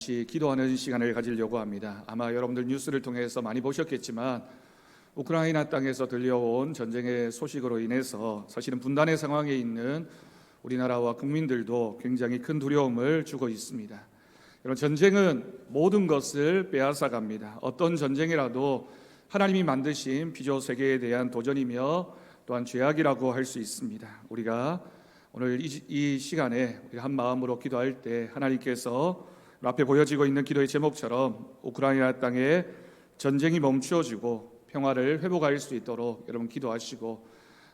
기도하는 시간을 가지려고 합니다. 아마 여러분들 뉴스를 통해서 많이 보셨겠지만 우크라이나 땅에서 들려온 전쟁의 소식으로 인해서 사실은 분단의 상황에 있는 우리나라와 국민들도 굉장히 큰 두려움을 주고 있습니다. 여러분, 전쟁은 모든 것을 빼앗아갑니다. 어떤 전쟁이라도 하나님이 만드신 피조 세계에 대한 도전이며 또한 죄악이라고 할 수 있습니다. 우리가 오늘 이 시간에 우리가 한 마음으로 기도할 때 하나님께서 앞에 보여지고 있는 기도의 제목처럼 우크라이나 땅에 전쟁이 멈추어지고 평화를 회복할 수 있도록 여러분 기도하시고,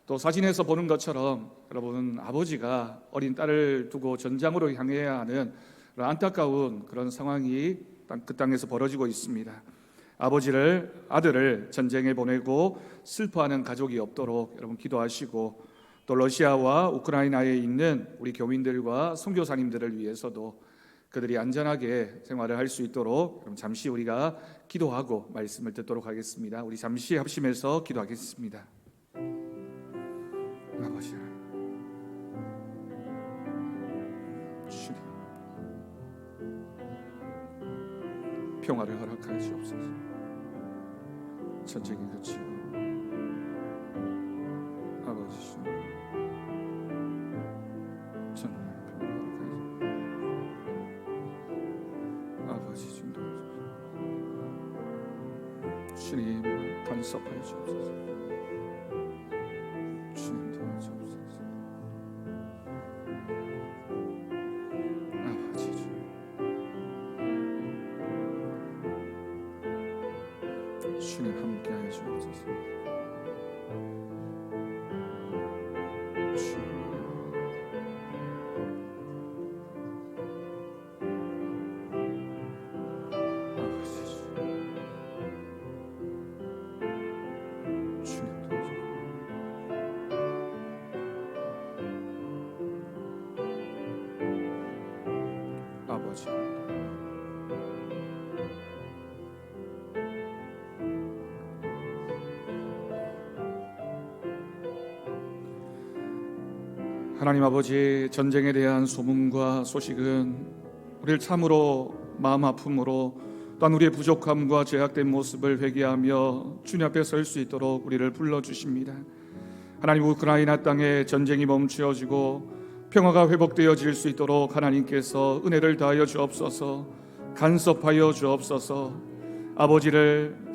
또 사진에서 보는 것처럼 여러분 아버지가 어린 딸을 두고 전장으로 향해야 하는 그런 안타까운 그런 상황이 그 땅에서 벌어지고 있습니다. 아들을 전쟁에 보내고 슬퍼하는 가족이 없도록 여러분 기도하시고, 또 러시아와 우크라이나에 있는 우리 교민들과 선교사님들을 위해서도 그들이 안전하게 생활을 할 수 있도록 그럼 잠시 우리가 기도하고 말씀을 듣도록 하겠습니다. 우리 잠시 합심해서 기도하겠습니다. 아버지, 주님, 평화를 허락하여 주옵소서. 전쟁이 그치고 아버지 주님, 주님 간섭하여 주옵소서. 주님 도와주옵소서. 아버지 주님 함께하여 주옵소서. 아버지, 하나님 아버지, 전쟁에 대한 소문과 소식은 우리를 참으로 마음 아픔으로, 또한 우리의 부족함과 죄악된 모습을 회개하며 주님 앞에 설 수 있도록 우리를 불러주십니다. 하나님, 우크라이나 땅에 전쟁이 멈추어지고 평화가 회복되어질 수 있도록 하나님께서 은혜를 다하여 주옵소서. 간섭하여 주옵소서. 아들을,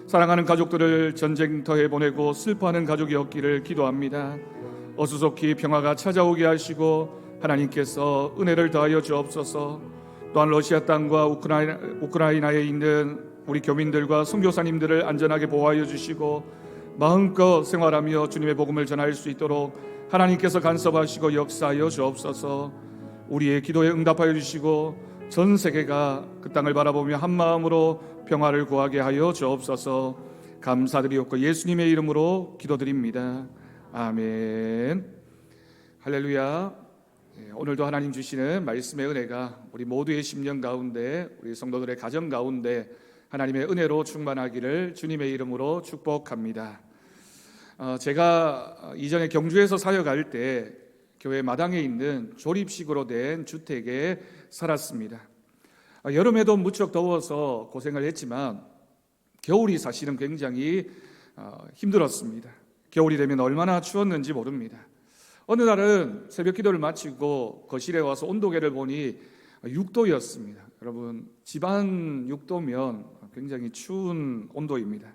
사랑하는 가족들을 전쟁터에 보내고 슬퍼하는 가족이 없기를 기도합니다. 어수속히 평화가 찾아오게 하시고 하나님께서 은혜를 다하여 주옵소서. 또한 러시아 땅과 우크라이나에 있는 우리 교민들과 선교사님들을 안전하게 보호하여 주시고 마음껏 생활하며 주님의 복음을 전할 수 있도록 하나님께서 간섭하시고 역사하여 주옵소서. 우리의 기도에 응답하여 주시고 전 세계가 그 땅을 바라보며 한 마음으로 평화를 구하게 하여 주옵소서. 감사드리옵고 예수님의 이름으로 기도드립니다. 아멘. 할렐루야. 오늘도 하나님 주시는 말씀의 은혜가 우리 모두의 심령 가운데, 우리 성도들의 가정 가운데 하나님의 은혜로 충만하기를 주님의 이름으로 축복합니다. 제가 이전에 경주에서 사역할 때 교회 마당에 있는 조립식으로 된 주택에 살았습니다. 여름에도 무척 더워서 고생을 했지만 겨울이 사실은 굉장히 힘들었습니다. 겨울이 되면 얼마나 추웠는지 모릅니다. 어느 날은 새벽 기도를 마치고 거실에 와서 온도계를 보니 6도였습니다. 여러분, 집안 6도면 굉장히 추운 온도입니다.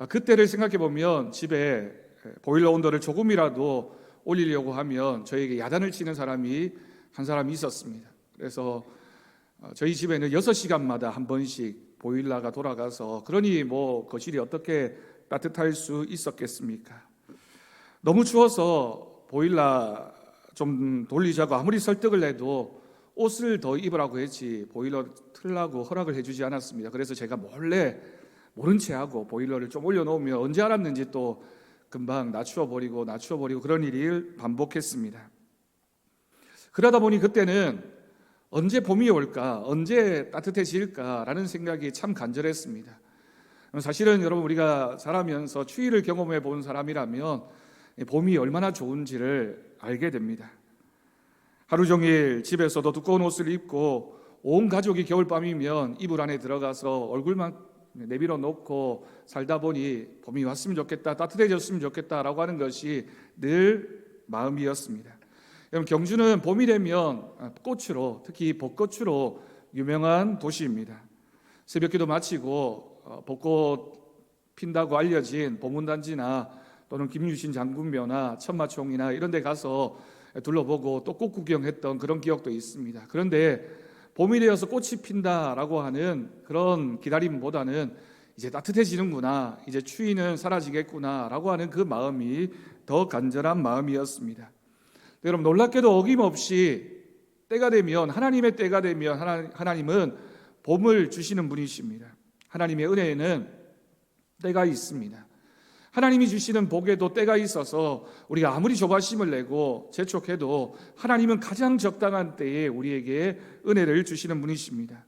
그때를 생각해 보면 집에 보일러 온도를 조금이라도 올리려고 하면 저에게 야단을 치는 사람이 한 사람이 있었습니다. 그래서 저희 집에는 6시간마다 한 번씩 보일러가 돌아가서, 그러니 뭐 거실이 어떻게 따뜻할 수 있었겠습니까? 너무 추워서 보일러 좀 돌리자고 아무리 설득을 해도 옷을 더 입으라고 했지 보일러 틀라고 허락을 해주지 않았습니다. 그래서 제가 몰래 모른 채 하고 보일러를 좀 올려놓으면 언제 알았는지 또 금방 낮추어버리고 그런 일을 반복했습니다. 그러다 보니 그때는 언제 봄이 올까, 언제 따뜻해질까라는 생각이 참 간절했습니다. 사실은 여러분, 우리가 자라면서 추위를 경험해 본 사람이라면 봄이 얼마나 좋은지를 알게 됩니다. 하루 종일 집에서도 두꺼운 옷을 입고 온 가족이 겨울밤이면 이불 안에 들어가서 얼굴만 내밀어 놓고 살다 보니 봄이 왔으면 좋겠다, 따뜻해졌으면 좋겠다라고 하는 것이 늘 마음이었습니다. 여러분, 경주는 봄이 되면 꽃으로, 특히 벚꽃으로 유명한 도시입니다. 새벽기도 마치고 벚꽃 핀다고 알려진 보문단지나 또는 김유신 장군묘나 천마총이나 이런 데 가서 둘러보고 또 꽃 구경했던 그런 기억도 있습니다. 그런데 봄이 되어서 꽃이 핀다라고 하는 그런 기다림보다는 이제 따뜻해지는구나, 이제 추위는 사라지겠구나라고 하는 그 마음이 더 간절한 마음이었습니다. 여러분, 놀랍게도 어김없이 때가 되면, 하나님의 때가 되면 하나님은 봄을 주시는 분이십니다. 하나님의 은혜에는 때가 있습니다. 하나님이 주시는 복에도 때가 있어서 우리가 아무리 조바심을 내고 재촉해도 하나님은 가장 적당한 때에 우리에게 은혜를 주시는 분이십니다.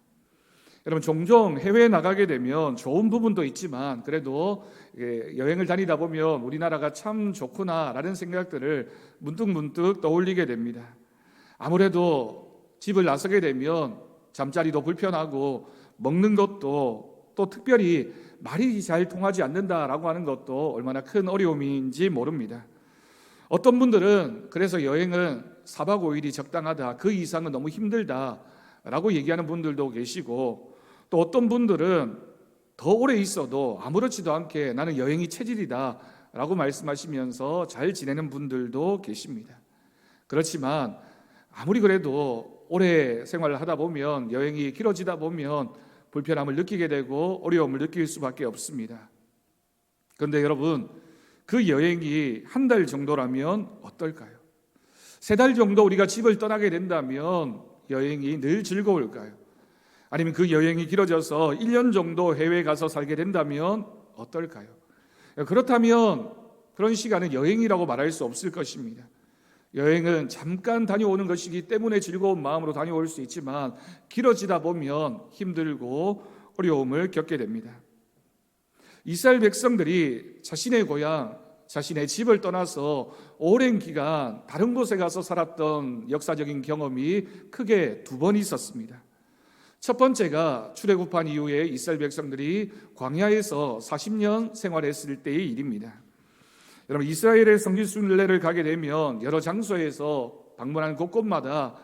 여러분, 종종 해외에 나가게 되면 좋은 부분도 있지만 그래도 여행을 다니다 보면 우리나라가 참 좋구나라는 생각들을 문득문득 떠올리게 됩니다. 아무래도 집을 나서게 되면 잠자리도 불편하고 먹는 것도 또 특별히 말이 잘 통하지 않는다라고 하는 것도 얼마나 큰 어려움인지 모릅니다. 어떤 분들은 그래서 여행은 4박 5일이 적당하다, 그 이상은 너무 힘들다라고 얘기하는 분들도 계시고, 또 어떤 분들은 더 오래 있어도 아무렇지도 않게 나는 여행이 체질이다라고 말씀하시면서 잘 지내는 분들도 계십니다. 그렇지만 아무리 그래도 오래 생활을 하다 보면, 여행이 길어지다 보면 불편함을 느끼게 되고 어려움을 느낄 수밖에 없습니다. 그런데 여러분, 그 여행이 한 달 정도라면 어떨까요? 3달 정도 우리가 집을 떠나게 된다면 여행이 늘 즐거울까요? 아니면 그 여행이 길어져서 1년 정도 해외에 가서 살게 된다면 어떨까요? 그렇다면 그런 시간은 여행이라고 말할 수 없을 것입니다. 여행은 잠깐 다녀오는 것이기 때문에 즐거운 마음으로 다녀올 수 있지만 길어지다 보면 힘들고 어려움을 겪게 됩니다. 이스라엘 백성들이 자신의 고향, 자신의 집을 떠나서 오랜 기간 다른 곳에 가서 살았던 역사적인 경험이 크게 2번 있었습니다. 첫 번째가 출애굽한 이후에 이스라엘 백성들이 광야에서 40년 생활했을 때의 일입니다. 여러분, 이스라엘의 성지 순례를 가게 되면 여러 장소에서 방문하는 곳곳마다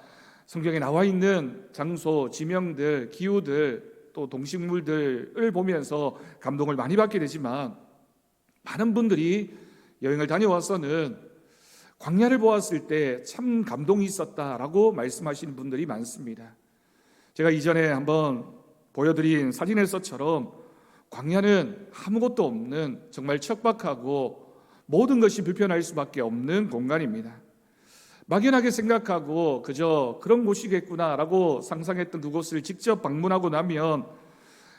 성경에 나와 있는 장소, 지명들, 기후들, 또 동식물들을 보면서 감동을 많이 받게 되지만, 많은 분들이 여행을 다녀와서는 광야를 보았을 때 참 감동이 있었다라고 말씀하시는 분들이 많습니다. 제가 이전에 한번 보여드린 사진에서처럼 광야는 아무것도 없는 정말 척박하고 모든 것이 불편할 수밖에 없는 공간입니다. 막연하게 생각하고 그저 그런 곳이겠구나라고 상상했던 그곳을 직접 방문하고 나면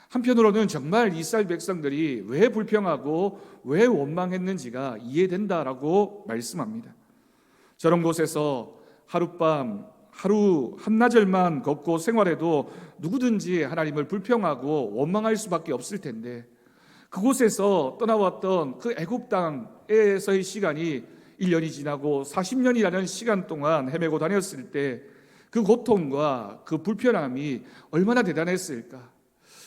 한편으로는 정말 이스라엘 백성들이 왜 불평하고 왜 원망했는지가 이해된다라고 말씀합니다. 저런 곳에서 하룻밤, 하루 한나절만 걷고 생활해도 누구든지 하나님을 불평하고 원망할 수밖에 없을 텐데, 그곳에서 떠나왔던 그 애굽 땅에서의 시간이 1년이 지나고 40년이라는 시간 동안 헤매고 다녔을 때 그 고통과 그 불편함이 얼마나 대단했을까.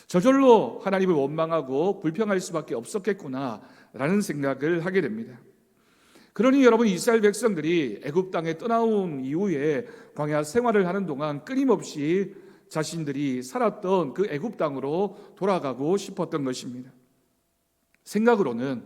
저절로 하나님을 원망하고 불평할 수밖에 없었겠구나라는 생각을 하게 됩니다. 그러니 여러분, 이스라엘 백성들이 애굽 땅에 떠나온 이후에 광야 생활을 하는 동안 끊임없이 자신들이 살았던 그 애굽 땅으로 돌아가고 싶었던 것입니다. 생각으로는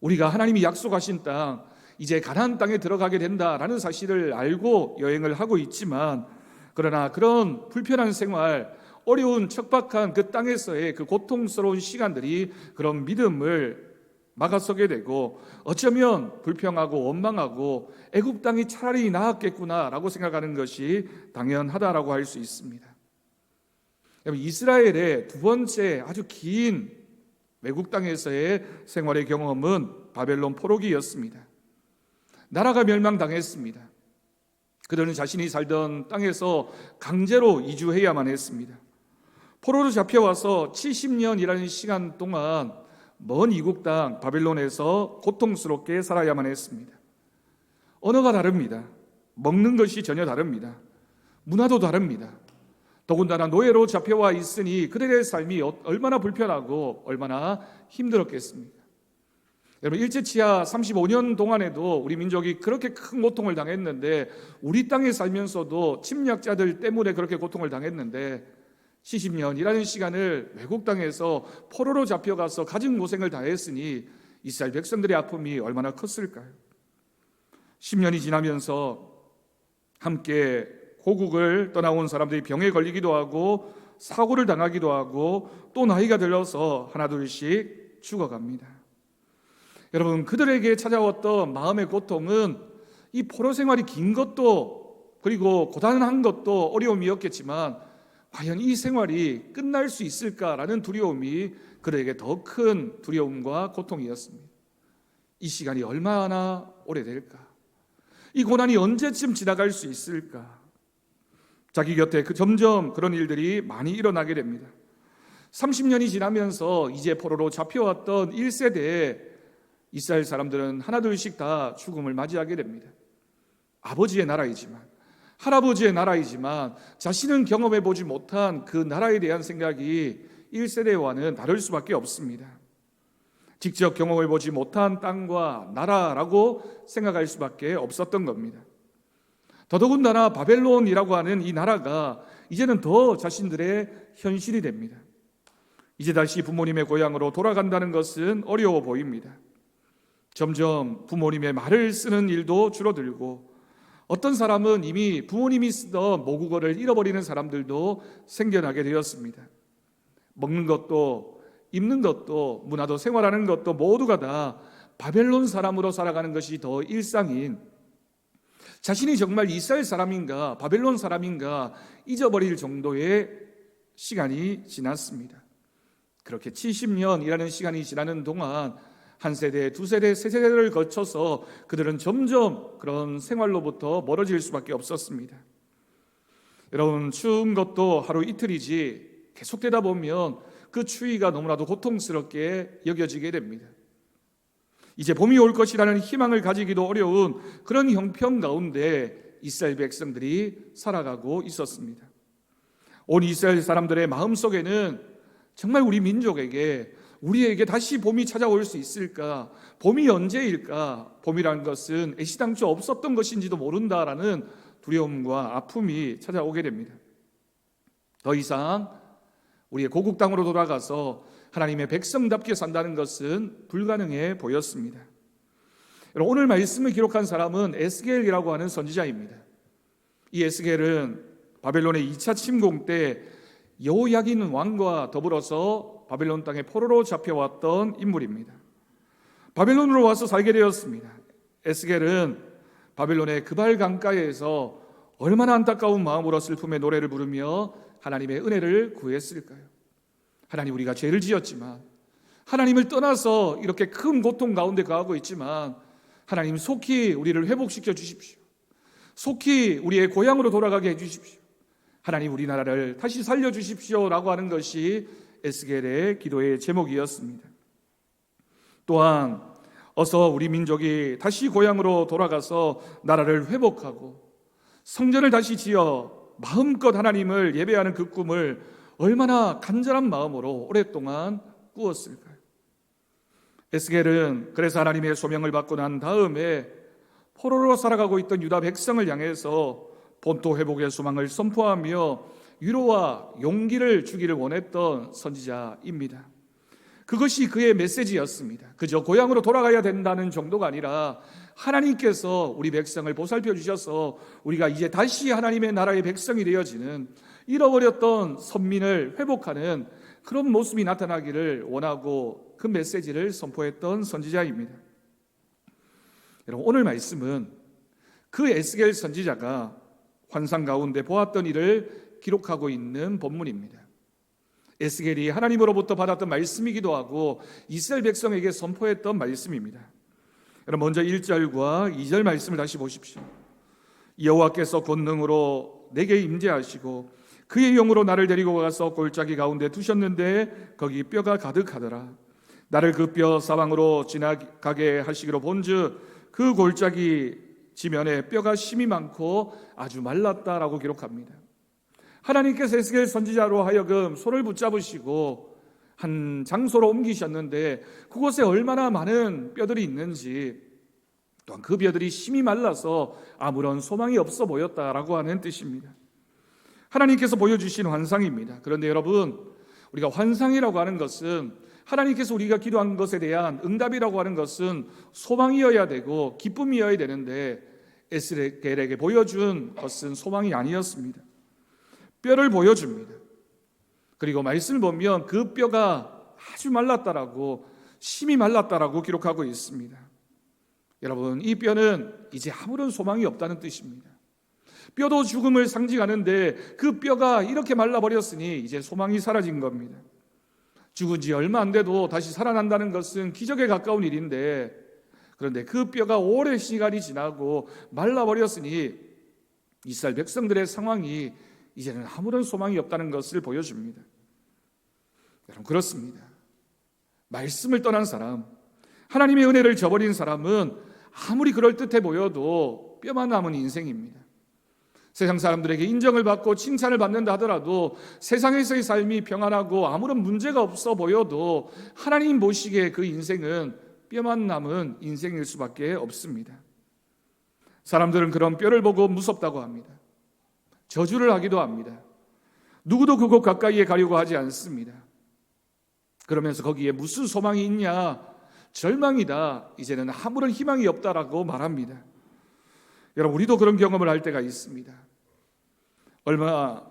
우리가 하나님이 약속하신 땅, 이제 가나안 땅에 들어가게 된다라는 사실을 알고 여행을 하고 있지만, 그러나 그런 불편한 생활, 어려운 척박한 그 땅에서의 그 고통스러운 시간들이 그런 믿음을 막아서게 되고, 어쩌면 불평하고 원망하고 애굽 땅이 차라리 나았겠구나라고 생각하는 것이 당연하다라고 할 수 있습니다. 이스라엘의 2번째 아주 긴 외국 땅에서의 생활의 경험은 바벨론 포로기였습니다. 나라가 멸망당했습니다. 그들은 자신이 살던 땅에서 강제로 이주해야만 했습니다. 포로로 잡혀와서 70년이라는 시간 동안 먼 이국 땅 바벨론에서 고통스럽게 살아야만 했습니다. 언어가 다릅니다. 먹는 것이 전혀 다릅니다. 문화도 다릅니다. 더군다나 노예로 잡혀와 있으니 그들의 삶이 얼마나 불편하고 얼마나 힘들었겠습니까? 여러분, 일제치하 35년 동안에도 우리 민족이 그렇게 큰 고통을 당했는데, 우리 땅에 살면서도 침략자들 때문에 그렇게 고통을 당했는데 70년이라는 시간을 외국 땅에서 포로로 잡혀가서 가진 고생을 다했으니 이스라엘 백성들의 아픔이 얼마나 컸을까요? 10년이 지나면서 함께 고국을 떠나온 사람들이 병에 걸리기도 하고 사고를 당하기도 하고 또 나이가 들어서 하나둘씩 죽어갑니다. 여러분, 그들에게 찾아왔던 마음의 고통은 이 포로 생활이 긴 것도 그리고 고단한 것도 어려움이었겠지만 과연 이 생활이 끝날 수 있을까라는 두려움이 그들에게 더 큰 두려움과 고통이었습니다. 이 시간이 얼마나 오래될까? 이 고난이 언제쯤 지나갈 수 있을까? 자기 곁에 점점 그런 일들이 많이 일어나게 됩니다. 30년이 지나면서 이제 포로로 잡혀왔던 1세대의 이스라엘 사람들은 하나둘씩 다 죽음을 맞이하게 됩니다. 아버지의 나라이지만, 할아버지의 나라이지만 자신은 경험해보지 못한 그 나라에 대한 생각이 1세대와는 다를 수밖에 없습니다. 직접 경험해보지 못한 땅과 나라라고 생각할 수밖에 없었던 겁니다. 더더군다나 바벨론이라고 하는 이 나라가 이제는 더 자신들의 현실이 됩니다. 이제 다시 부모님의 고향으로 돌아간다는 것은 어려워 보입니다. 점점 부모님의 말을 쓰는 일도 줄어들고, 어떤 사람은 이미 부모님이 쓰던 모국어를 잃어버리는 사람들도 생겨나게 되었습니다. 먹는 것도 입는 것도 문화도 생활하는 것도 모두가 다 바벨론 사람으로 살아가는 것이 더 일상인, 자신이 정말 이스라엘 사람인가 바벨론 사람인가 잊어버릴 정도의 시간이 지났습니다. 그렇게 70년이라는 시간이 지나는 동안 한 세대, 두 세대, 세 세대를 거쳐서 그들은 점점 그런 생활로부터 멀어질 수밖에 없었습니다. 여러분, 추운 것도 하루 이틀이지 계속되다 보면 그 추위가 너무나도 고통스럽게 여겨지게 됩니다. 이제 봄이 올 것이라는 희망을 가지기도 어려운 그런 형편 가운데 이스라엘 백성들이 살아가고 있었습니다. 온 이스라엘 사람들의 마음속에는 정말 우리 민족에게, 우리에게 다시 봄이 찾아올 수 있을까? 봄이 언제일까? 봄이라는 것은 애시당초 없었던 것인지도 모른다라는 두려움과 아픔이 찾아오게 됩니다. 더 이상 우리의 고국 땅으로 돌아가서 하나님의 백성답게 산다는 것은 불가능해 보였습니다. 오늘 말씀을 기록한 사람은 에스겔이라고 하는 선지자입니다. 이 에스겔은 바벨론의 2차 침공 때 여호야긴 왕과 더불어서 바벨론 땅에 포로로 잡혀왔던 인물입니다. 바벨론으로 와서 살게 되었습니다. 에스겔은 바벨론의 그발 강가에서 얼마나 안타까운 마음으로 슬픔의 노래를 부르며 하나님의 은혜를 구했을까요? 하나님, 우리가 죄를 지었지만, 하나님을 떠나서 이렇게 큰 고통 가운데 거하고 있지만 하나님 속히 우리를 회복시켜 주십시오. 속히 우리의 고향으로 돌아가게 해주십시오. 하나님, 우리나라를 다시 살려주십시오 라고 하는 것이 에스겔의 기도의 제목이었습니다. 또한 어서 우리 민족이 다시 고향으로 돌아가서 나라를 회복하고 성전을 다시 지어 마음껏 하나님을 예배하는 그 꿈을 얼마나 간절한 마음으로 오랫동안 꾸었을까요? 에스겔은 그래서 하나님의 소명을 받고 난 다음에 포로로 살아가고 있던 유다 백성을 향해서 본토 회복의 소망을 선포하며 위로와 용기를 주기를 원했던 선지자입니다. 그것이 그의 메시지였습니다. 그저 고향으로 돌아가야 된다는 정도가 아니라 하나님께서 우리 백성을 보살펴 주셔서 우리가 이제 다시 하나님의 나라의 백성이 되어지는, 잃어버렸던 선민을 회복하는 그런 모습이 나타나기를 원하고 그 메시지를 선포했던 선지자입니다. 여러분, 오늘 말씀은 그 에스겔 선지자가 환상 가운데 보았던 일을 기록하고 있는 본문입니다. 에스겔이 하나님으로부터 받았던 말씀이기도 하고 이스라엘 백성에게 선포했던 말씀입니다. 여러분, 먼저 1절과 2절 말씀을 다시 보십시오. 여호와께서 권능으로 내게 임재하시고 그의 영으로 나를 데리고 가서 골짜기 가운데 두셨는데 거기 뼈가 가득하더라. 나를 그 뼈 사방으로 지나가게 하시기로 본즉 그 골짜기 지면에 뼈가 심이 많고 아주 말랐다라고 기록합니다. 하나님께서 에스겔 선지자로 하여금 손을 붙잡으시고 한 장소로 옮기셨는데 그곳에 얼마나 많은 뼈들이 있는지, 또한 그 뼈들이 심이 말라서 아무런 소망이 없어 보였다라고 하는 뜻입니다. 하나님께서 보여주신 환상입니다. 그런데 여러분, 우리가 환상이라고 하는 것은, 하나님께서 우리가 기도한 것에 대한 응답이라고 하는 것은 소망이어야 되고 기쁨이어야 되는데, 에스겔에게 보여준 것은 소망이 아니었습니다. 뼈를 보여줍니다. 그리고 말씀을 보면 그 뼈가 아주 말랐다라고, 심이 말랐다라고 기록하고 있습니다. 여러분, 이 뼈는 이제 아무런 소망이 없다는 뜻입니다. 뼈도 죽음을 상징하는데 그 뼈가 이렇게 말라버렸으니 이제 소망이 사라진 겁니다. 죽은 지 얼마 안 돼도 다시 살아난다는 것은 기적에 가까운 일인데, 그런데 그 뼈가 오랜 시간이 지나고 말라버렸으니 이스라엘 백성들의 상황이 이제는 아무런 소망이 없다는 것을 보여줍니다. 여러분, 그렇습니다. 말씀을 떠난 사람, 하나님의 은혜를 저버린 사람은 아무리 그럴듯해 보여도 뼈만 남은 인생입니다. 세상 사람들에게 인정을 받고 칭찬을 받는다 하더라도, 세상에서의 삶이 평안하고 아무런 문제가 없어 보여도 하나님 보시기에 그 인생은 뼈만 남은 인생일 수밖에 없습니다. 사람들은 그런 뼈를 보고 무섭다고 합니다. 저주를 하기도 합니다. 누구도 그곳 가까이에 가려고 하지 않습니다. 그러면서 거기에 무슨 소망이 있냐, 절망이다, 이제는 아무런 희망이 없다라고 말합니다. 여러분, 우리도 그런 경험을 할 때가 있습니다. 얼마나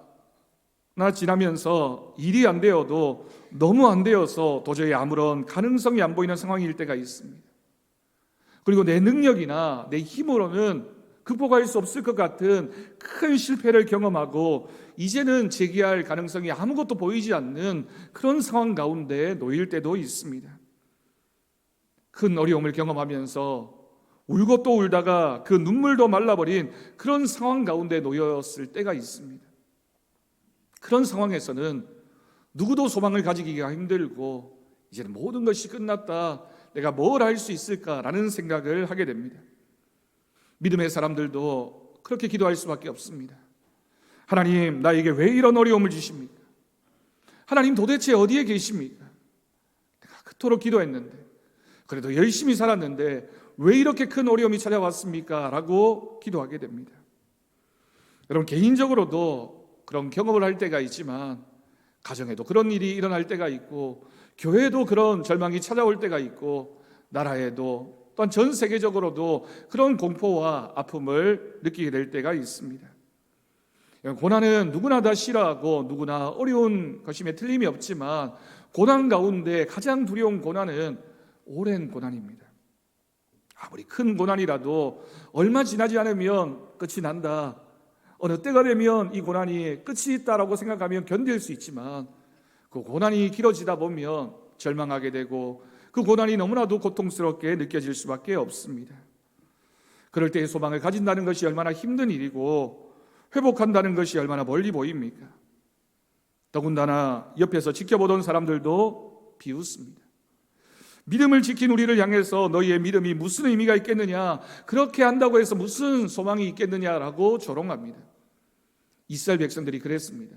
지나면서 일이 안 되어도 너무 안 되어서 도저히 아무런 가능성이 안 보이는 상황일 때가 있습니다. 그리고 내 능력이나 내 힘으로는 극복할 수 없을 것 같은 큰 실패를 경험하고 이제는 재기할 가능성이 아무것도 보이지 않는 그런 상황 가운데 놓일 때도 있습니다. 큰 어려움을 경험하면서 울고 또 울다가 그 눈물도 말라버린 그런 상황 가운데 놓였을 때가 있습니다. 그런 상황에서는 누구도 소망을 가지기가 힘들고 이제는 모든 것이 끝났다, 내가 뭘 할 수 있을까라는 생각을 하게 됩니다. 믿음의 사람들도 그렇게 기도할 수밖에 없습니다. 하나님, 나에게 왜 이런 어려움을 주십니까? 하나님, 도대체 어디에 계십니까? 내가 그토록 기도했는데, 그래도 열심히 살았는데 왜 이렇게 큰 어려움이 찾아왔습니까? 라고 기도하게 됩니다. 여러분, 개인적으로도 그런 경험을 할 때가 있지만 가정에도 그런 일이 일어날 때가 있고 교회에도 그런 절망이 찾아올 때가 있고 나라에도 또한 전 세계적으로도 그런 공포와 아픔을 느끼게 될 때가 있습니다. 고난은 누구나 다 싫어하고 누구나 어려운 것임에 틀림이 없지만 고난 가운데 가장 두려운 고난은 오랜 고난입니다. 아무리 큰 고난이라도 얼마 지나지 않으면 끝이 난다, 어느 때가 되면 이 고난이 끝이 있다라고 생각하면 견딜 수 있지만 그 고난이 길어지다 보면 절망하게 되고 그 고난이 너무나도 고통스럽게 느껴질 수밖에 없습니다. 그럴 때의 소망을 가진다는 것이 얼마나 힘든 일이고 회복한다는 것이 얼마나 멀리 보입니까? 더군다나 옆에서 지켜보던 사람들도 비웃습니다. 믿음을 지킨 우리를 향해서 너희의 믿음이 무슨 의미가 있겠느냐, 그렇게 한다고 해서 무슨 소망이 있겠느냐라고 조롱합니다. 이스라엘 백성들이 그랬습니다.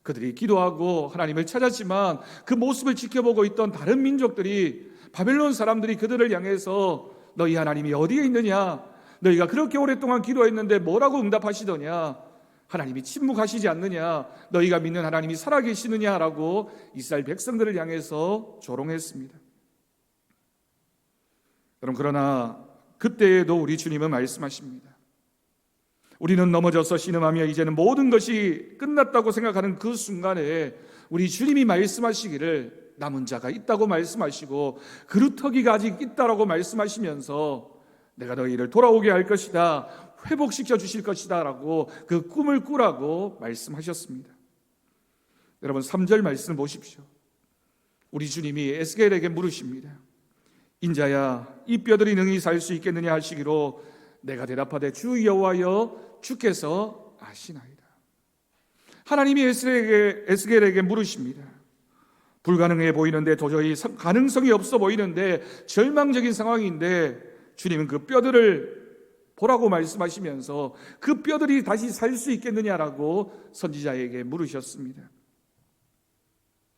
그들이 기도하고 하나님을 찾았지만 그 모습을 지켜보고 있던 다른 민족들이, 바벨론 사람들이 그들을 향해서 너희 하나님이 어디에 있느냐, 너희가 그렇게 오랫동안 기도했는데 뭐라고 응답하시더냐, 하나님이 침묵하시지 않느냐, 너희가 믿는 하나님이 살아계시느냐라고 이스라엘 백성들을 향해서 조롱했습니다. 여러분, 그러나 그때에도 우리 주님은 말씀하십니다. 우리는 넘어져서 신음하며 이제는 모든 것이 끝났다고 생각하는 그 순간에 우리 주님이 말씀하시기를 남은 자가 있다고 말씀하시고 그루터기가 아직 있다라고 말씀하시면서 내가 너희를 돌아오게 할 것이다, 회복시켜 주실 것이다 라고 그 꿈을 꾸라고 말씀하셨습니다. 여러분, 3절 말씀 보십시오. 우리 주님이 에스겔에게 물으십니다. 인자야, 이 뼈들이 능히 살 수 있겠느냐 하시기로 내가 대답하되 주 여호와여 주께서 아시나이다. 하나님이 에스겔에게 물으십니다. 불가능해 보이는데, 도저히 가능성이 없어 보이는데, 절망적인 상황인데 주님은 그 뼈들을 보라고 말씀하시면서 그 뼈들이 다시 살 수 있겠느냐라고 선지자에게 물으셨습니다.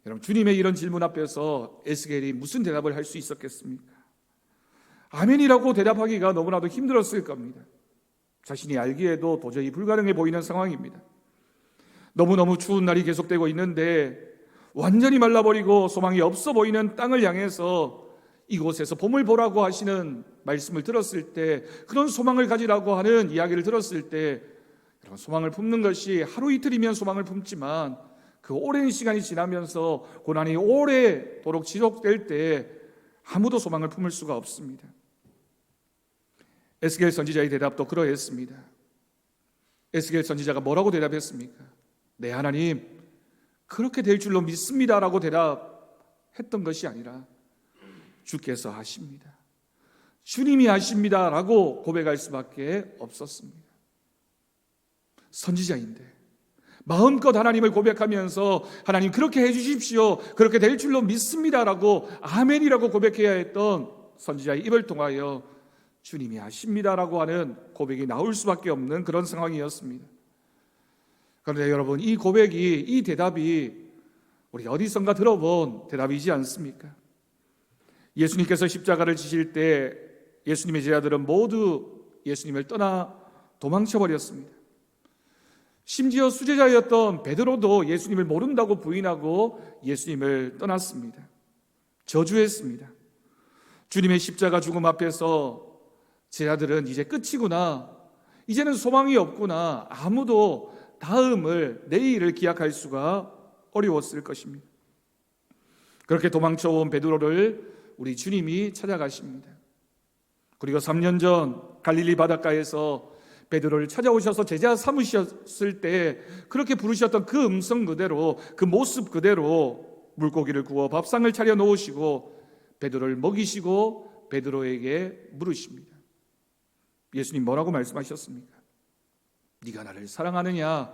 여러분, 주님의 이런 질문 앞에서 에스겔이 무슨 대답을 할 수 있었겠습니까? 아멘이라고 대답하기가 너무나도 힘들었을 겁니다. 자신이 알기에도 도저히 불가능해 보이는 상황입니다. 너무너무 추운 날이 계속되고 있는데 완전히 말라버리고 소망이 없어 보이는 땅을 향해서 이곳에서 봄을 보라고 하시는 말씀을 들었을 때, 그런 소망을 가지라고 하는 이야기를 들었을 때, 여러분, 소망을 품는 것이 하루 이틀이면 소망을 품지만 그 오랜 시간이 지나면서 고난이 오래도록 지속될 때 아무도 소망을 품을 수가 없습니다. 에스겔 선지자의 대답도 그러했습니다. 에스겔 선지자가 뭐라고 대답했습니까? 네, 하나님, 그렇게 될 줄로 믿습니다라고 대답했던 것이 아니라 주께서 하십니다, 주님이 하십니다라고 고백할 수밖에 없었습니다. 선지자인데 마음껏 하나님을 고백하면서 하나님 그렇게 해주십시오, 그렇게 될 줄로 믿습니다라고 아멘이라고 고백해야 했던 선지자의 입을 통하여 주님이 하십니다라고 하는 고백이 나올 수밖에 없는 그런 상황이었습니다. 그런데 여러분, 이 고백이, 이 대답이 우리 어디선가 들어본 대답이지 않습니까? 예수님께서 십자가를 지실 때 예수님의 제자들은 모두 예수님을 떠나 도망쳐버렸습니다. 심지어 수제자였던 베드로도 예수님을 모른다고 부인하고 예수님을 떠났습니다. 저주했습니다. 주님의 십자가 죽음 앞에서 제자들은 이제 끝이구나, 이제는 소망이 없구나, 아무도 다음을, 내일을 기약할 수가 어려웠을 것입니다. 그렇게 도망쳐온 베드로를 우리 주님이 찾아가십니다. 그리고 3년 전 갈릴리 바닷가에서 베드로를 찾아오셔서 제자 삼으셨을 때 그렇게 부르셨던 그 음성 그대로, 그 모습 그대로 물고기를 구워 밥상을 차려 놓으시고 베드로를 먹이시고 베드로에게 물으십니다. 예수님 뭐라고 말씀하셨습니까? 네가 나를 사랑하느냐?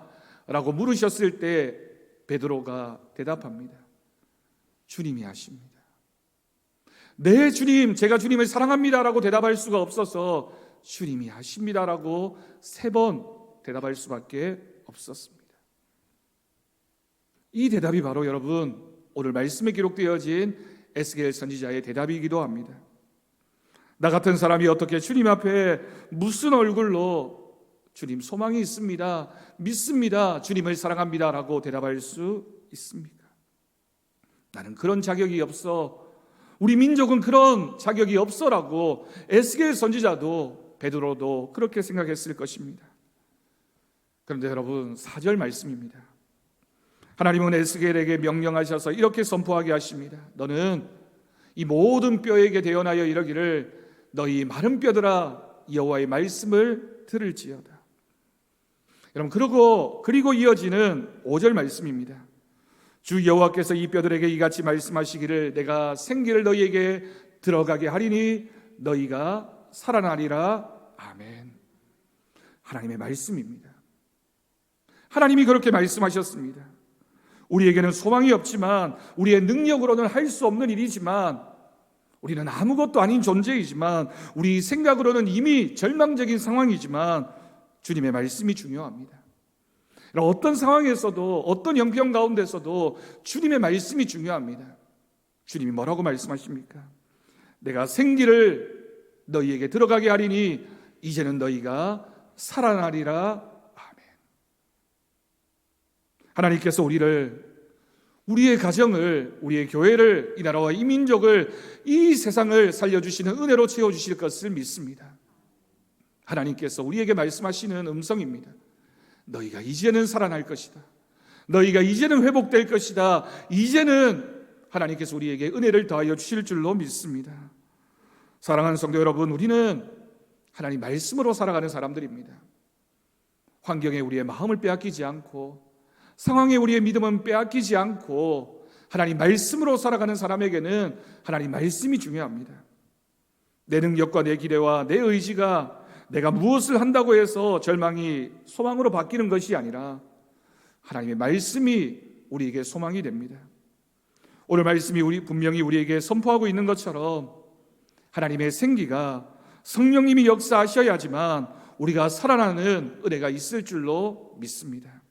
라고 물으셨을 때 베드로가 대답합니다. 주님이 하십니다. 네, 주님, 제가 주님을 사랑합니다 라고 대답할 수가 없어서 주님이 하십니다라고 3번 대답할 수밖에 없었습니다. 이 대답이 바로 여러분, 오늘 말씀에 기록되어진 에스겔 선지자의 대답이기도 합니다. 나 같은 사람이 어떻게 주님 앞에 무슨 얼굴로 주님 소망이 있습니다, 믿습니다, 주님을 사랑합니다 라고 대답할 수 있습니까? 나는 그런 자격이 없어, 우리 민족은 그런 자격이 없어라고 에스겔 선지자도 베드로도 그렇게 생각했을 것입니다. 그런데 여러분, 4절 말씀입니다. 하나님은 에스겔에게 명령하셔서 이렇게 선포하게 하십니다. 너는 이 모든 뼈에게 대언하여 이러기를, 너희 마른 뼈들아 여호와의 말씀을 들을지어다. 여러분, 그리고 이어지는 5절 말씀입니다. 주 여호와께서 이 뼈들에게 이같이 말씀하시기를, 내가 생기를 너희에게 들어가게 하리니 너희가 살아나리라. 아멘. 하나님의 말씀입니다. 하나님이 그렇게 말씀하셨습니다. 우리에게는 소망이 없지만, 우리의 능력으로는 할 수 없는 일이지만, 우리는 아무것도 아닌 존재이지만, 우리 생각으로는 이미 절망적인 상황이지만 주님의 말씀이 중요합니다. 어떤 상황에서도, 어떤 형편 가운데서도 주님의 말씀이 중요합니다. 주님이 뭐라고 말씀하십니까? 내가 생기를 너희에게 들어가게 하리니 이제는 너희가 살아나리라. 아멘. 하나님께서 우리의 가정을, 우리의 교회를, 이 나라와 이 민족을, 이 세상을 살려주시는 은혜로 채워주실 것을 믿습니다. 하나님께서 우리에게 말씀하시는 음성입니다. 너희가 이제는 살아날 것이다. 너희가 이제는 회복될 것이다. 이제는 하나님께서 우리에게 은혜를 더하여 주실 줄로 믿습니다. 사랑하는 성도 여러분, 우리는 하나님 말씀으로 살아가는 사람들입니다. 환경에 우리의 마음을 빼앗기지 않고, 상황에 우리의 믿음은 빼앗기지 않고, 하나님 말씀으로 살아가는 사람에게는 하나님 말씀이 중요합니다. 내 능력과 내 기대와 내 의지가 내가 무엇을 한다고 해서 절망이 소망으로 바뀌는 것이 아니라 하나님의 말씀이 우리에게 소망이 됩니다. 오늘 말씀이 분명히 우리에게 선포하고 있는 것처럼 하나님의 생기가 성령님이 역사하셔야지만 우리가 살아나는 은혜가 있을 줄로 믿습니다.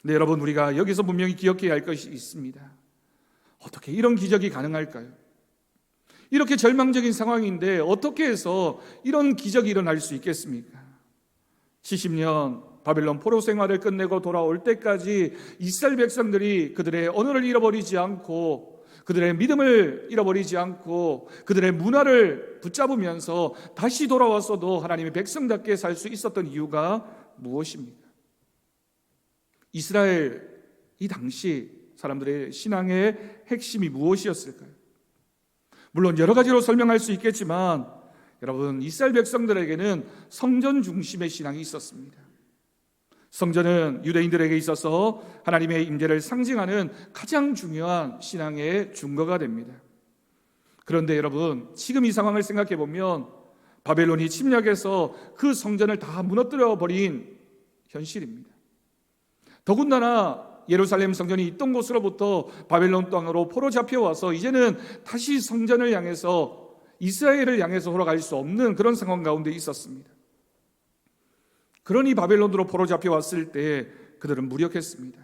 네, 여러분, 우리가 여기서 분명히 기억해야 할 것이 있습니다. 어떻게 이런 기적이 가능할까요? 이렇게 절망적인 상황인데 어떻게 해서 이런 기적이 일어날 수 있겠습니까? 70년 바벨론 포로 생활을 끝내고 돌아올 때까지 이스라엘 백성들이 그들의 언어를 잃어버리지 않고 그들의 믿음을 잃어버리지 않고 그들의 문화를 붙잡으면서 다시 돌아왔어도 하나님의 백성답게 살 수 있었던 이유가 무엇입니까? 이스라엘 이 당시 사람들의 신앙의 핵심이 무엇이었을까요? 물론 여러 가지로 설명할 수 있겠지만 여러분, 이스라엘 백성들에게는 성전 중심의 신앙이 있었습니다. 성전은 유대인들에게 있어서 하나님의 임재를 상징하는 가장 중요한 신앙의 증거가 됩니다. 그런데 여러분, 지금 이 상황을 생각해 보면 바벨론이 침략해서 그 성전을 다 무너뜨려 버린 현실입니다. 더군다나 예루살렘 성전이 있던 곳으로부터 바벨론 땅으로 포로 잡혀와서 이제는 다시 성전을 향해서 이스라엘을 향해서 돌아갈 수 없는 그런 상황 가운데 있었습니다. 그러니 바벨론으로 포로 잡혀왔을 때 그들은 무력했습니다.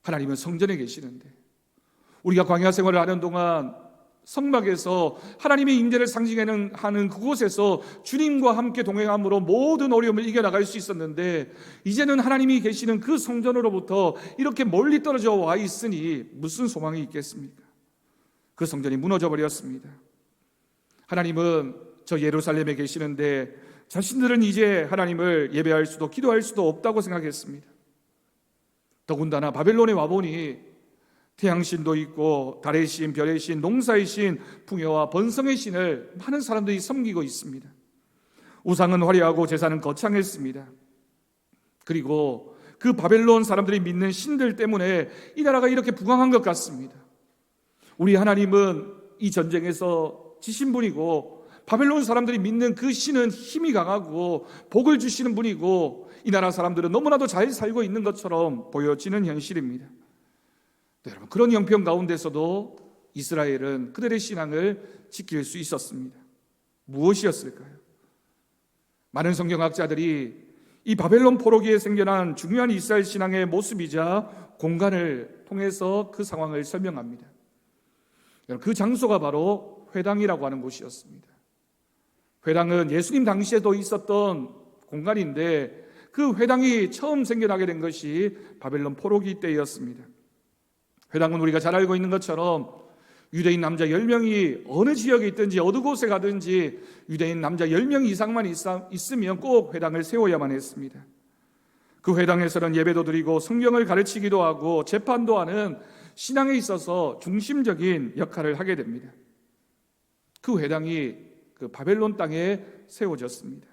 하나님은 성전에 계시는데 우리가 광야 생활을 하는 동안 성막에서 하나님의 임재를 상징하는 그곳에서 주님과 함께 동행함으로 모든 어려움을 이겨나갈 수 있었는데 이제는 하나님이 계시는 그 성전으로부터 이렇게 멀리 떨어져 와 있으니 무슨 소망이 있겠습니까? 그 성전이 무너져 버렸습니다. 하나님은 저 예루살렘에 계시는데 자신들은 이제 하나님을 예배할 수도 기도할 수도 없다고 생각했습니다. 더군다나 바벨론에 와보니 태양신도 있고 달의 신, 별의 신, 농사의 신, 풍요와 번성의 신을 많은 사람들이 섬기고 있습니다. 우상은 화려하고 제사는 거창했습니다. 그리고 그 바벨론 사람들이 믿는 신들 때문에 이 나라가 이렇게 부강한 것 같습니다. 우리 하나님은 이 전쟁에서 지신 분이고 바벨론 사람들이 믿는 그 신은 힘이 강하고 복을 주시는 분이고 이 나라 사람들은 너무나도 잘 살고 있는 것처럼 보여지는 현실입니다. 네, 여러분, 그런 형편 가운데서도 이스라엘은 그들의 신앙을 지킬 수 있었습니다. 무엇이었을까요? 많은 성경학자들이 이 바벨론 포로기에 생겨난 중요한 이스라엘 신앙의 모습이자 공간을 통해서 그 상황을 설명합니다. 그 장소가 바로 회당이라고 하는 곳이었습니다. 회당은 예수님 당시에도 있었던 공간인데 그 회당이 처음 생겨나게 된 것이 바벨론 포로기 때였습니다. 회당은 우리가 잘 알고 있는 것처럼 유대인 남자 10명이 어느 지역에 있든지 어느 곳에 가든지 유대인 남자 10명 이상만 있으면 꼭 회당을 세워야만 했습니다. 그 회당에서는 예배도 드리고 성경을 가르치기도 하고 재판도 하는 신앙에 있어서 중심적인 역할을 하게 됩니다. 그 회당이 그 바벨론 땅에 세워졌습니다.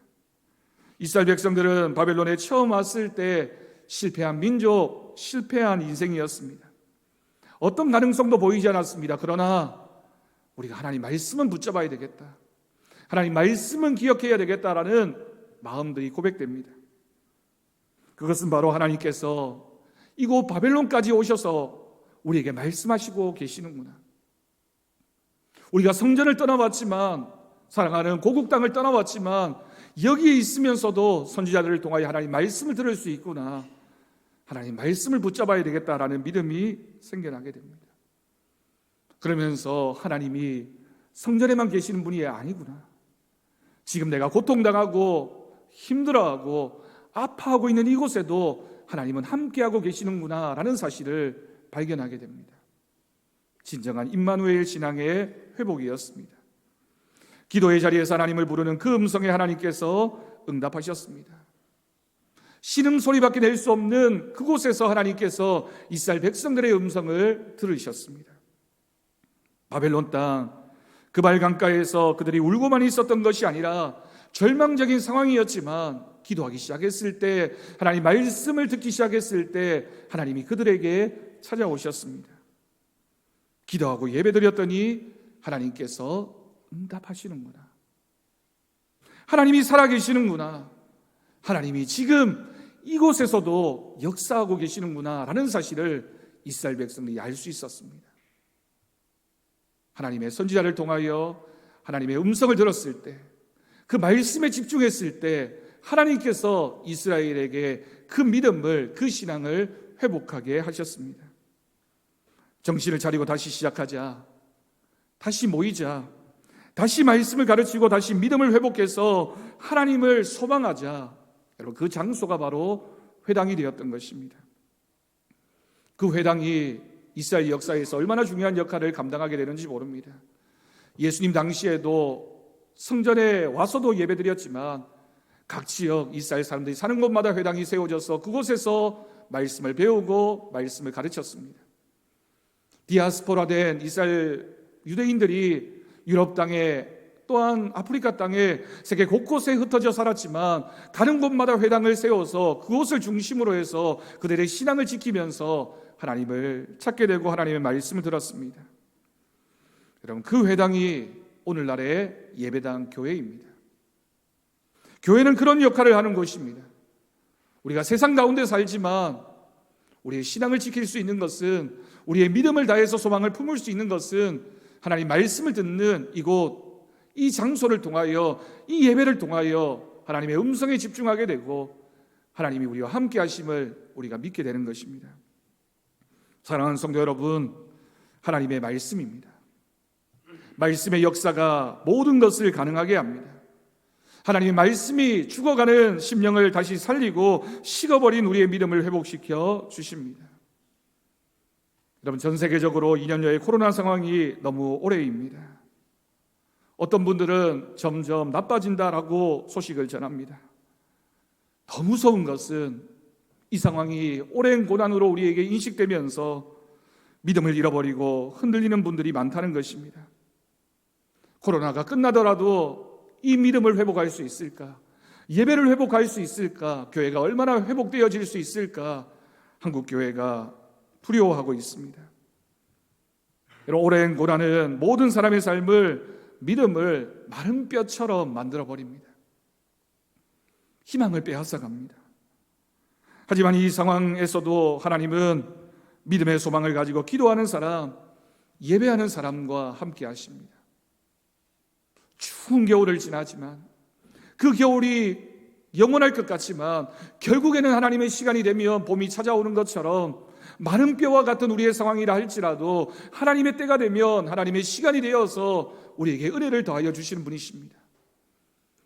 이스라엘 백성들은 바벨론에 처음 왔을 때 실패한 민족, 실패한 인생이었습니다. 어떤 가능성도 보이지 않았습니다. 그러나 우리가 하나님 말씀은 붙잡아야 되겠다, 하나님 말씀은 기억해야 되겠다라는 마음들이 고백됩니다. 그것은 바로 하나님께서 이곳 바벨론까지 오셔서 우리에게 말씀하시고 계시는구나. 우리가 성전을 떠나왔지만, 사랑하는 고국 땅을 떠나왔지만 여기에 있으면서도 선지자들을 통하여 하나님 말씀을 들을 수 있구나, 하나님 말씀을 붙잡아야 되겠다라는 믿음이 생겨나게 됩니다. 그러면서 하나님이 성전에만 계시는 분이 아니구나, 지금 내가 고통당하고 힘들어하고 아파하고 있는 이곳에도 하나님은 함께하고 계시는구나 라는 사실을 발견하게 됩니다. 진정한 임마누엘 신앙의 회복이었습니다. 기도의 자리에서 하나님을 부르는 그 음성에 하나님께서 응답하셨습니다. 신음소리밖에 낼 수 없는 그곳에서 하나님께서 이스라엘 백성들의 음성을 들으셨습니다. 바벨론 땅 그발 강가에서 그들이 울고만 있었던 것이 아니라 절망적인 상황이었지만 기도하기 시작했을 때, 하나님 말씀을 듣기 시작했을 때 하나님이 그들에게 찾아오셨습니다. 기도하고 예배드렸더니 하나님께서 응답하시는구나, 하나님이 살아계시는구나, 하나님이 지금 이곳에서도 역사하고 계시는구나 라는 사실을 이스라엘 백성들이 알 수 있었습니다. 하나님의 선지자를 통하여 하나님의 음성을 들었을 때 그 말씀에 집중했을 때 하나님께서 이스라엘에게 그 믿음을, 그 신앙을 회복하게 하셨습니다. 정신을 차리고 다시 시작하자, 다시 모이자, 다시 말씀을 가르치고 다시 믿음을 회복해서 하나님을 소망하자. 여러분, 그 장소가 바로 회당이 되었던 것입니다. 그 회당이 이스라엘 역사에서 얼마나 중요한 역할을 감당하게 되는지 모릅니다. 예수님 당시에도 성전에 와서도 예배드렸지만 각 지역 이스라엘 사람들이 사는 곳마다 회당이 세워져서 그곳에서 말씀을 배우고 말씀을 가르쳤습니다. 디아스포라된 이스라엘 유대인들이 유럽 땅에 또한 아프리카 땅에 세계 곳곳에 흩어져 살았지만 가는 곳마다 회당을 세워서 그곳을 중심으로 해서 그들의 신앙을 지키면서 하나님을 찾게 되고 하나님의 말씀을 들었습니다. 여러분, 그 회당이 오늘날의 예배당 교회입니다. 교회는 그런 역할을 하는 곳입니다. 우리가 세상 가운데 살지만 우리의 신앙을 지킬 수 있는 것은, 우리의 믿음을 다해서 소망을 품을 수 있는 것은 하나님 말씀을 듣는 이곳, 이 장소를 통하여, 이 예배를 통하여 하나님의 음성에 집중하게 되고 하나님이 우리와 함께 하심을 우리가 믿게 되는 것입니다. 사랑하는 성도 여러분, 하나님의 말씀입니다. 말씀의 역사가 모든 것을 가능하게 합니다. 하나님의 말씀이 죽어가는 심령을 다시 살리고 식어버린 우리의 믿음을 회복시켜 주십니다. 여러분, 전 세계적으로 2년여의 코로나 상황이 너무 오래입니다. 어떤 분들은 점점 나빠진다라고 소식을 전합니다. 더 무서운 것은 이 상황이 오랜 고난으로 우리에게 인식되면서 믿음을 잃어버리고 흔들리는 분들이 많다는 것입니다. 코로나가 끝나더라도 이 믿음을 회복할 수 있을까? 예배를 회복할 수 있을까? 교회가 얼마나 회복되어질 수 있을까? 한국 교회가 두려워하고 있습니다. 여러분, 오랜 고난은 모든 사람의 삶을, 믿음을 마른 뼈처럼 만들어버립니다. 희망을 빼앗아갑니다. 하지만 이 상황에서도 하나님은 믿음의 소망을 가지고 기도하는 사람, 예배하는 사람과 함께 하십니다. 추운 겨울을 지나지만, 그 겨울이 영원할 것 같지만 결국에는 하나님의 시간이 되면 봄이 찾아오는 것처럼 마른 뼈와 같은 우리의 상황이라 할지라도 하나님의 때가 되면 하나님의 시간이 되어서 우리에게 은혜를 더하여 주시는 분이십니다.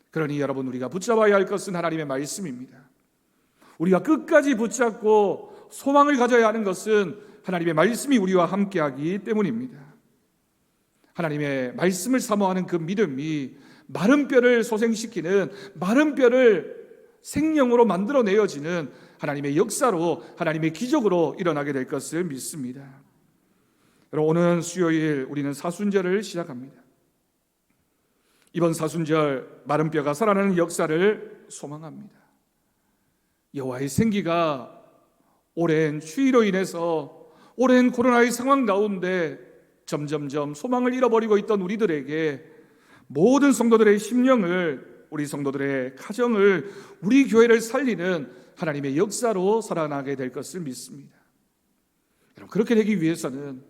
그러니 여러분, 우리가 붙잡아야 할 것은 하나님의 말씀입니다. 우리가 끝까지 붙잡고 소망을 가져야 하는 것은 하나님의 말씀이 우리와 함께하기 때문입니다. 하나님의 말씀을 사모하는 그 믿음이 마른 뼈를 소생시키는, 마른 뼈를 생명으로 만들어내어지는 하나님의 역사로, 하나님의 기적으로 일어나게 될 것을 믿습니다. 여러분, 오늘 수요일 우리는 사순절을 시작합니다. 이번 사순절 마른 뼈가 살아나는 역사를 소망합니다. 여호와의 생기가 오랜 추위로 인해서, 오랜 코로나의 상황 가운데 점점점 소망을 잃어버리고 있던 우리들에게, 모든 성도들의 심령을, 우리 성도들의 가정을, 우리 교회를 살리는 하나님의 역사로 살아나게 될 것을 믿습니다. 여러분, 그렇게 되기 위해서는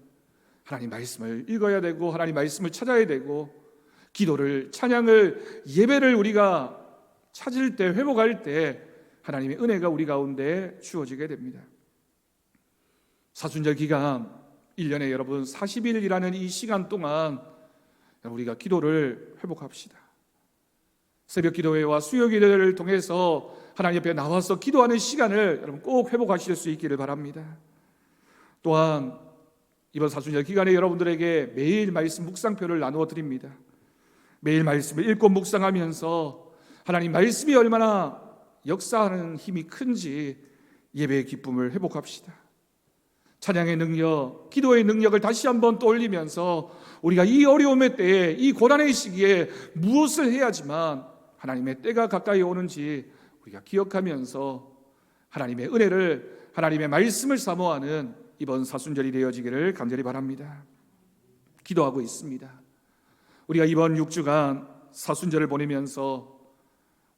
하나님 말씀을 읽어야 되고, 하나님 말씀을 찾아야 되고, 기도를, 찬양을, 예배를 우리가 찾을 때, 회복할 때 하나님의 은혜가 우리 가운데 주어지게 됩니다. 사순절 기간, 1년에 여러분 40일이라는 이 시간 동안 우리가 기도를 회복합시다. 새벽 기도회와 수요 기도회를 통해서 하나님 옆에 나와서 기도하는 시간을 여러분 꼭 회복하실 수 있기를 바랍니다. 또한 이번 사순절 기간에 여러분들에게 매일 말씀 묵상표를 나누어 드립니다. 매일 말씀을 읽고 묵상하면서 하나님 말씀이 얼마나 역사하는 힘이 큰지 예배의 기쁨을 회복합시다. 찬양의 능력, 기도의 능력을 다시 한번 떠올리면서 우리가 이 어려움의 때에, 이 고난의 시기에 무엇을 해야지만 하나님의 때가 가까이 오는지 우리가 기억하면서 하나님의 은혜를, 하나님의 말씀을 사모하는 이번 사순절이 되어지기를 간절히 바랍니다. 기도하고 있습니다. 우리가 이번 6주간 사순절을 보내면서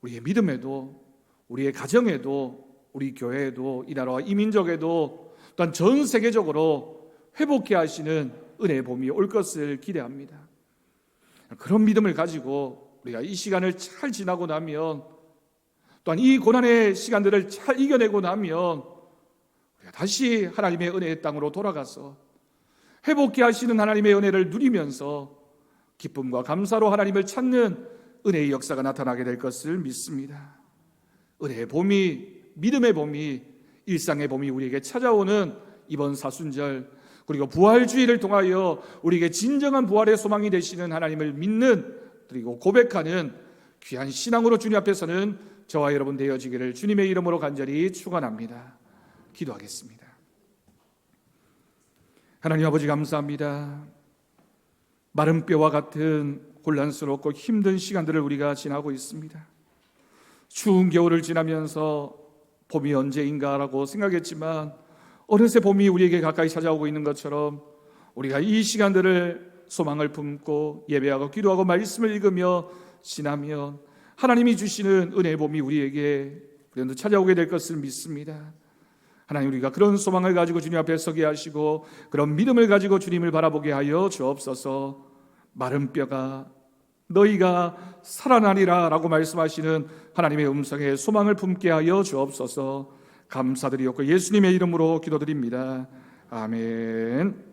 우리의 믿음에도, 우리의 가정에도, 우리 교회에도, 이 나라와 이 민족에도, 또한 전 세계적으로 회복케 하시는 은혜의 봄이 올 것을 기대합니다. 그런 믿음을 가지고 우리가 이 시간을 잘 지나고 나면, 또한 이 고난의 시간들을 잘 이겨내고 나면 우리가 다시 하나님의 은혜의 땅으로 돌아가서 회복케 하시는 하나님의 은혜를 누리면서 기쁨과 감사로 하나님을 찾는 은혜의 역사가 나타나게 될 것을 믿습니다. 은혜의 봄이, 믿음의 봄이, 일상의 봄이 우리에게 찾아오는 이번 사순절, 그리고 부활주의를 통하여 우리에게 진정한 부활의 소망이 되시는 하나님을 믿는, 그리고 고백하는 귀한 신앙으로 주님 앞에서는 저와 여러분 되어지기를 주님의 이름으로 간절히 축원합니다. 기도하겠습니다. 하나님 아버지, 감사합니다. 마른 뼈와 같은 혼란스럽고 힘든 시간들을 우리가 지나고 있습니다. 추운 겨울을 지나면서 봄이 언제인가라고 생각했지만 어느새 봄이 우리에게 가까이 찾아오고 있는 것처럼 우리가 이 시간들을 소망을 품고 예배하고 기도하고 말씀을 읽으며 지나면 하나님이 주시는 은혜의 봄이 우리에게 그래도 찾아오게 될 것을 믿습니다. 하나님, 우리가 그런 소망을 가지고 주님 앞에 서게 하시고 그런 믿음을 가지고 주님을 바라보게 하여 주옵소서. 마른 뼈가 너희가 살아나리라 라고 말씀하시는 하나님의 음성에 소망을 품게 하여 주옵소서. 감사드리옵고 예수님의 이름으로 기도드립니다. 아멘.